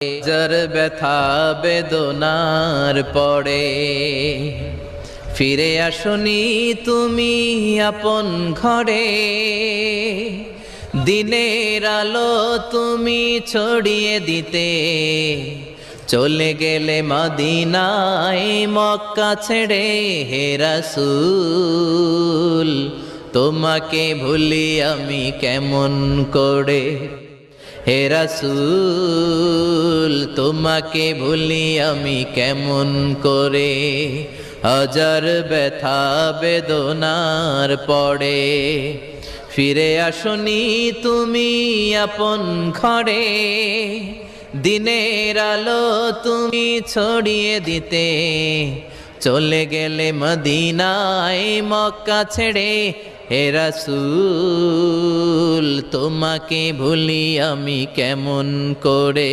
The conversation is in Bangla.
হাজার ব্যথা বেদনার পরে ফিরে আসনি তুমি আপন ঘরে। দিনের আলো তুমি ছড়িয়ে দিতে চলে গেলে মদিনায় মক্কা ছেড়ে। হে রাসূল তোমাকে ভুলি আমি কেমন করে। হে রাসূল তোমাকে ভুলি আমি কেমন করে। হাজার ব্যথা বেদনার পরে ফিরে আসনি তুমি আপন ঘরে। দিনের আলো তুমি ছড়িয়ে দিতে চলে গেলে মদিনায় মক্কা ছেড়ে। হে রাসূল তোমাকে ভুলি আমি কেমন করে।